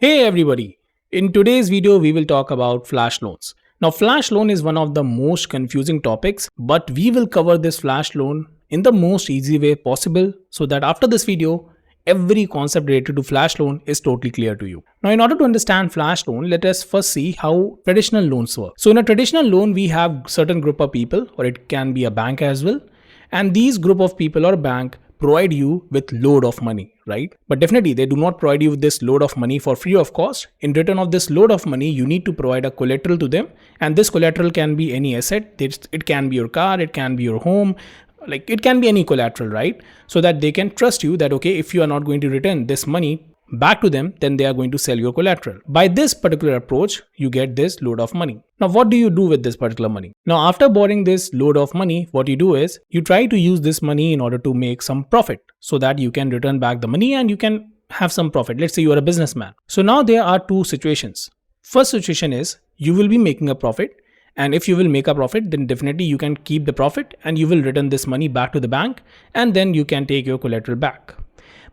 Hey everybody! In today's video, we will talk about flash loans. Now, flash loan is one of the most confusing topics, but we will cover this flash loan in the most easy way possible so that after this video, every concept related to flash loan is totally clear to you. Now, in order to understand flash loan, let us first see how traditional loans work. So, in a traditional loan, we have certain group of people, or it can be a bank as well, and these group of people or bank provide you with load of money, right? But definitely they do not provide you with this load of money for free of cost. In return of this load of money, you need to provide a collateral to them, and this collateral can be any asset. It can be your car, it can be your home, like it can be any collateral, right? So that they can trust you that okay, if you are not going to return this money back to them, then they are going to sell your collateral. By this particular approach, you get this load of money. Now, what do you do with this particular money? Now, after borrowing this load of money, what you do is you try to use this money in order to make some profit so that you can return back the money and you can have some profit. Let's say you are a businessman. So now there are two situations. First situation is you will be making a profit. And if you will make a profit, then definitely you can keep the profit and you will return this money back to the bank and then you can take your collateral back.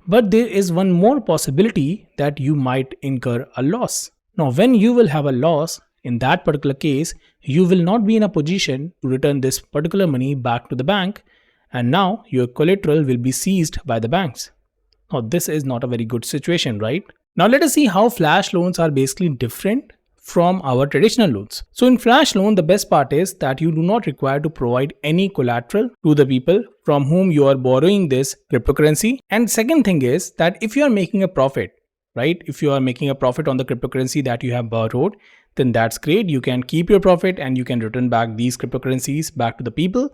But there is one more possibility that you might incur a loss. Now, when you will have a loss, in that particular case, you will not be in a position to return this particular money back to the bank, and now your collateral will be seized by the banks. Now, this is not a very good situation, right? Now, let us see how flash loans are basically different from our traditional loans. So in flash loan, the best part is that you do not require to provide any collateral to the people from whom you are borrowing this cryptocurrency. And second thing is that if you are making a profit, right? If you are making a profit on the cryptocurrency that you have borrowed, then that's great. You can keep your profit and you can return back these cryptocurrencies back to the people.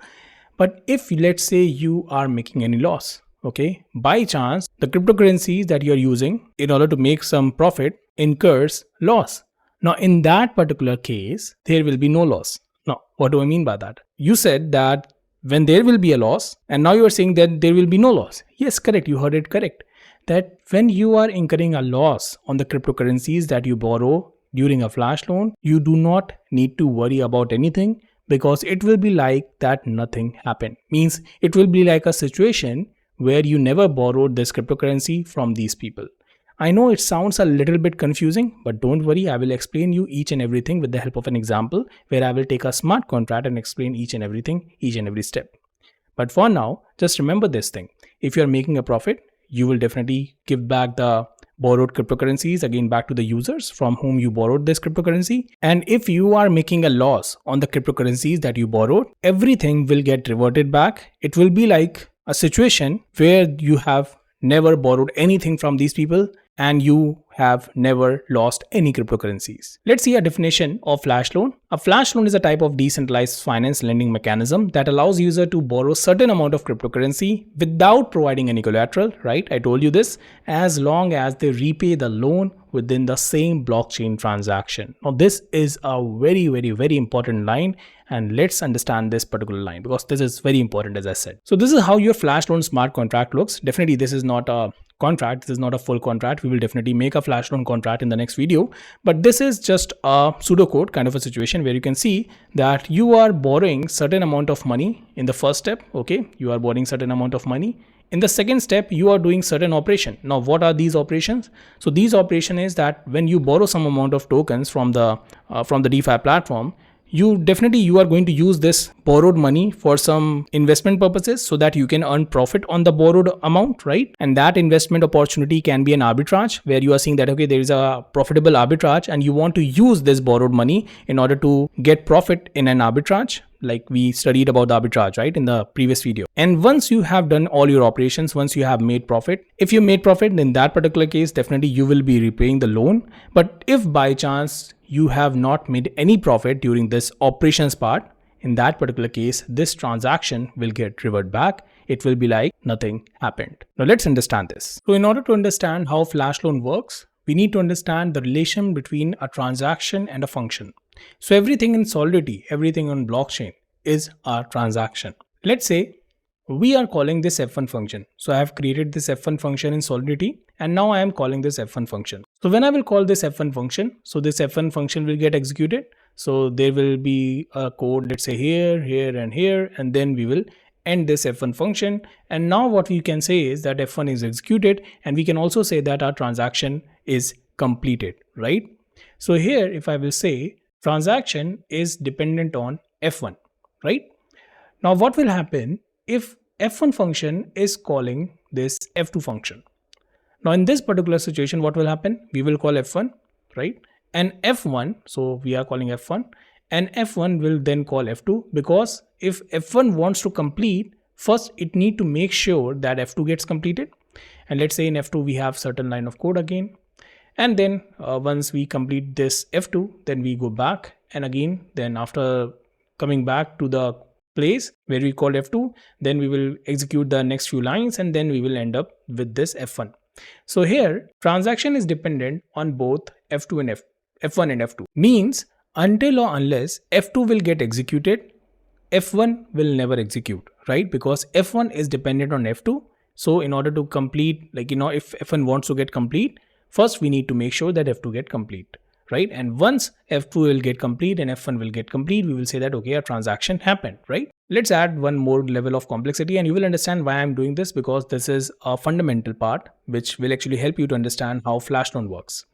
But if let's say you are making any loss, okay, by chance, the cryptocurrencies that you are using in order to make some profit incurs loss. Now, in that particular case, there will be no loss. Now, what do I mean by that? You said that when there will be a loss, and now you are saying that there will be no loss. Yes, correct. You heard it correct. That when you are incurring a loss on the cryptocurrencies that you borrow during a flash loan, you do not need to worry about anything because it will be like that nothing happened. Means it will be like a situation where you never borrowed this cryptocurrency from these people. I know it sounds a little bit confusing, but don't worry, I will explain you each and everything with the help of an example where I will take a smart contract and explain each and everything, each and every step. But for now, just remember this thing. If you are making a profit, you will definitely give back the borrowed cryptocurrencies again back to the users from whom you borrowed this cryptocurrency. And if you are making a loss on the cryptocurrencies that you borrowed, everything will get reverted back. It will be like a situation where you have never borrowed anything from these people and you have never lost any cryptocurrencies. Let's see a definition of flash loan. A flash loan is a type of decentralized finance lending mechanism that allows user to borrow certain amount of cryptocurrency without providing any collateral, right? I told you this, as long as they repay the loan within the same blockchain transaction. Now, this is a very important line, and let's understand this particular line because this is very important, as I said. So this is how your flash loan smart contract looks. Definitely, this is not a contract. This is not a full contract. We will definitely make a flash loan contract in the next video, but this is just a pseudocode kind of a situation where you can see that you are borrowing certain amount of money in the first step. Okay, you are borrowing certain amount of money. In the second step, you are doing certain operation. Now, what are these operations? So these operation is that when you borrow some amount of tokens from the DeFi platform, you are going to use this borrowed money for some investment purposes so that you can earn profit on the borrowed amount, right? And that investment opportunity can be an arbitrage where you are seeing that, okay, there is a profitable arbitrage and you want to use this borrowed money in order to get profit in an arbitrage. Like we studied about the arbitrage, right, in the previous video. And once you have done all your operations, once you have made profit, if you made profit, in that particular case, definitely you will be repaying the loan. But if by chance you have not made any profit during this operations part, in that particular case, this transaction will get reverted back. It will be like nothing happened. Now let's understand this. So in order to understand how flash loan works, we need to understand the relation between a transaction and a function. So everything in Solidity, everything on blockchain is a transaction. Let's say we are calling this F1 function. So I have created this F1 function in Solidity and now I am calling this F1 function. So when I will call this F1 function, so this F1 function will get executed. So there will be a code, let's say here, here and here, and then we will end this F1 function. And now what we can say is that F1 is executed, and we can also say that our transaction is completed, right? So here, if I will say transaction is dependent on F1, right? Now what will happen if F1 function is calling this F2 function? Now in this particular situation, what will happen? We will call F1, right? And F1, so we are calling F1, and F1 will then call F2, because if F1 wants to complete, first it need to make sure that F2 gets completed. And let's say in F2 we have certain line of code again. And then once we complete this F2, then we go back, and again, then after coming back to the place where we called F2, then we will execute the next few lines, and then we will end up with this F1. So here transaction is dependent on both F2 and F1 and F2. Means until or unless F2 will get executed, F1 will never execute, right? Because F1 is dependent on F2. So in order to complete, like, if F1 wants to get complete, first we need to make sure that F2 get complete, right? And once F2 will get complete and F1 will get complete, we will say that, okay, a transaction happened, right? Let's add one more level of complexity, and you will understand why I'm doing this, because this is a fundamental part which will actually help you to understand how flash loan works.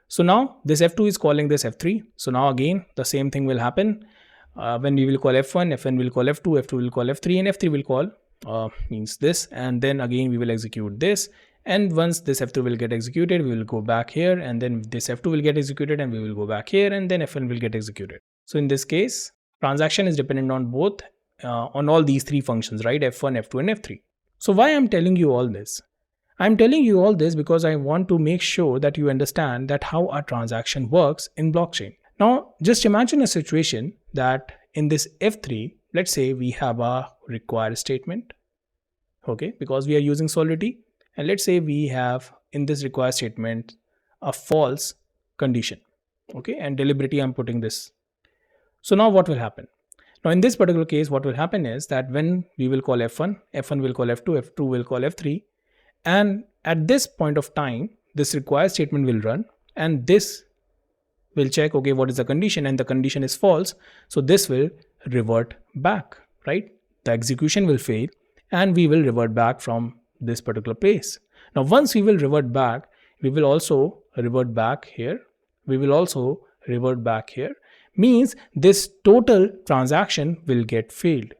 So now this F2 is calling this F3. So now again, the same thing will happen. When we will call F1, F1 will call F2, F2 will call F3, and F3 will call means this, and then again we will execute this. And once this F2 will get executed, we will go back here, and then this F2 will get executed, and we will go back here, and then F1 will get executed. So in this case, transaction is dependent on both, on all these three functions, right? F1, F2, and F3. So why I'm telling you all this? I'm telling you all this because I want to make sure that you understand that how a transaction works in blockchain. Now, just imagine a situation that in this F3, let's say we have a require statement, okay, because we are using Solidity. And let's say we have in this require statement a false condition, okay, and deliberately I'm putting this. So now what will happen? Now in this particular case, what will happen is that when we will call F1, F1 will call F2, F2 will call F3, and at this point of time, this require statement will run, and this will check, okay, what is the condition, and the condition is false. So this will revert back, right? The execution will fail, and we will revert back from this particular place. Now once we will revert back, we will also revert back here. We will also revert back here. Means this total transaction will get failed.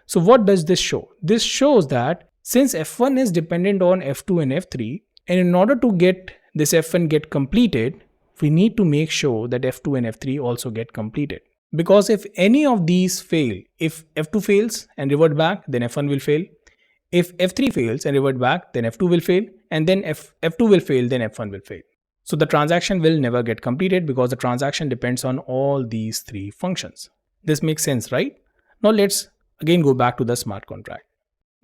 So what does this show? This shows that since F1 is dependent on F2 and F3, and in order to get this F1 get completed, we need to make sure that F2 and F3 also get completed. Because if any of these fail, if F2 fails and revert back, then F1 will fail. If F3 fails and revert back, then F2 will fail, and then F2 will fail, then F1 will fail. So the transaction will never get completed because the transaction depends on all these three functions. This makes sense, right? Now let's again go back to the smart contract.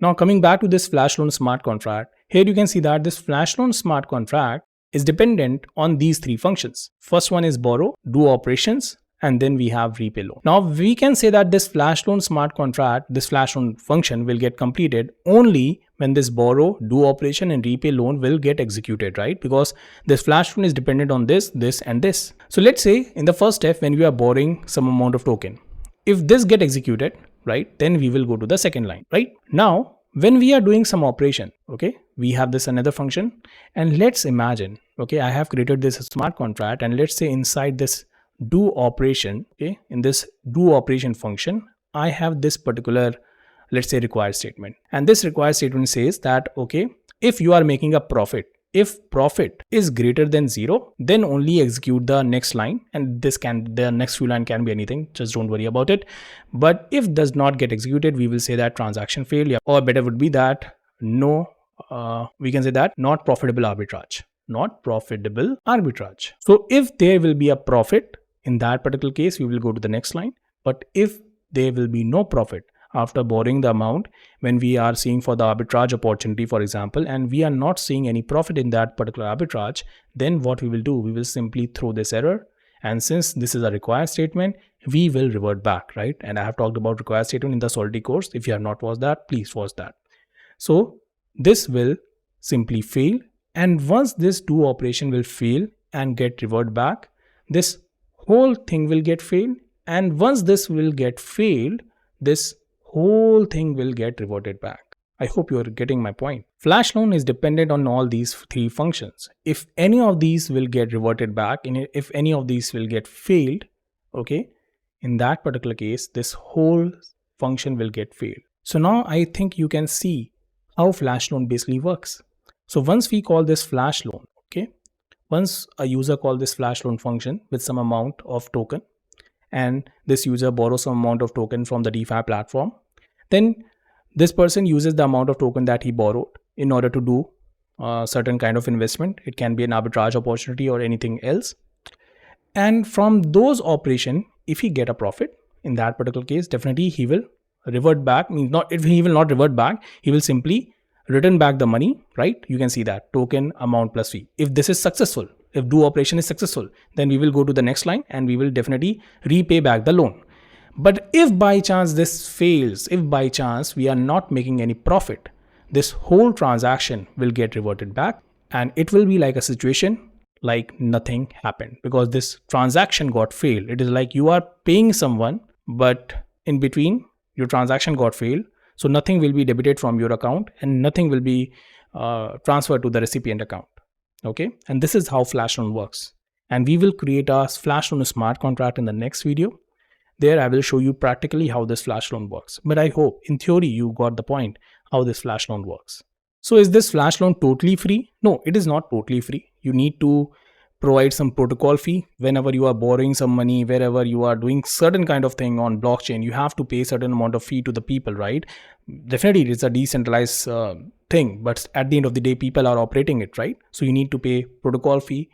Now coming back to this flash loan smart contract, here you can see that this flash loan smart contract is dependent on these three functions. First one is borrow, do operations, and then we have repay loan. Now we can say that this flash loan smart contract, this flash loan function will get completed only when this borrow, do operation, and repay loan will get executed, right? Because this flash loan is dependent on this, this, and this. So let's say in the first step, when we are borrowing some amount of token, if this get executed, right, then we will go to the second line, right? Now when we are doing some operation, okay, we have this another function, and let's imagine, okay, I have created this smart contract, and let's say inside this do operation, okay, in this do operation function, I have this particular, let's say, require statement, and this require statement says that, okay, if you are making a profit, if profit is greater than 0, then only execute the next line, and the next few line can be anything, just don't worry about it. But if does not get executed, we will say that transaction failure, or better would be that no, we can say that not profitable arbitrage, not profitable arbitrage. So if there will be a profit, in that particular case, we will go to the next line. But if there will be no profit after borrowing the amount, when we are seeing for the arbitrage opportunity, for example, and we are not seeing any profit in that particular arbitrage, then what we will do, we will simply throw this error. And since this is a require statement, we will revert back, right? And I have talked about require statement in the Solidity course. If you have not watched that, please watch that. So this will simply fail. And once this do operation will fail and get revert back, this whole thing will get failed, and once this will get failed, this whole thing will get reverted back. I hope you are getting my point. Flash loan is dependent on all these three functions. If any of these will get reverted back, and if any of these will get failed, okay, in that particular case, this whole function will get failed. So now I think you can see how flash loan basically works. So once we call this flash loan, okay, once a user call this flash loan function with some amount of token, and this user borrows some amount of token from the DeFi platform, then this person uses the amount of token that he borrowed in order to do a certain kind of investment. It can be an arbitrage opportunity or anything else. And from those operation, if he get a profit, in that particular case, definitely he will revert back. Means not if he will not revert back, he will simply return back the money, right? You can see that token amount plus fee. If this is successful, if do operation is successful, then we will go to the next line and we will definitely repay back the loan. But if by chance this fails, if by chance we are not making any profit, this whole transaction will get reverted back, and it will be like a situation like nothing happened because this transaction got failed. It is like you are paying someone, but in between your transaction got failed. So nothing will be debited from your account and nothing will be transferred to the recipient account. Okay. And this is how flash loan works. And we will create a flash loan smart contract in the next video. There I will show you practically how this flash loan works. But I hope in theory you got the point how this flash loan works. So is this flash loan totally free? No, it is not totally free. You need to provide some protocol fee whenever you are borrowing some money, wherever you are doing certain kind of thing on blockchain. You have to pay certain amount of fee to the people, right? Definitely it is a decentralized thing, but at the end of the day people are operating it, right? So you need to pay protocol fee.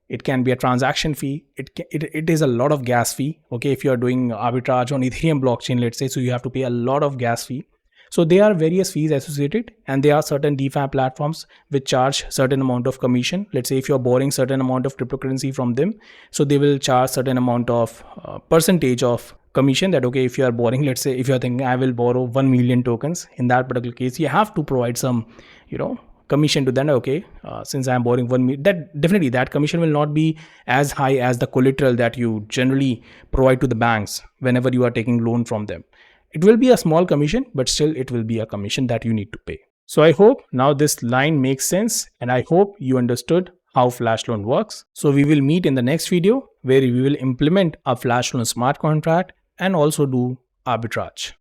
It can be a transaction fee. It is a lot of gas fee. Okay, if you are doing arbitrage on Ethereum blockchain, let's say, so you have to pay a lot of gas fee. So there are various fees associated, and there are certain DeFi platforms which charge certain amount of commission. Let's say if you're borrowing certain amount of cryptocurrency from them, so they will charge certain amount of percentage of commission. That okay, if you are borrowing, let's say if you're thinking I will borrow 1 million tokens, in that particular case you have to provide some commission to them. Okay, since I'm borrowing 1 million, that definitely that commission will not be as high as the collateral that you generally provide to the banks whenever you are taking loan from them. It will be a small commission, but still it will be a commission that you need to pay. So I hope now this line makes sense, and I hope you understood how flash loan works. So we will meet in the next video where we will implement a flash loan smart contract and also do arbitrage.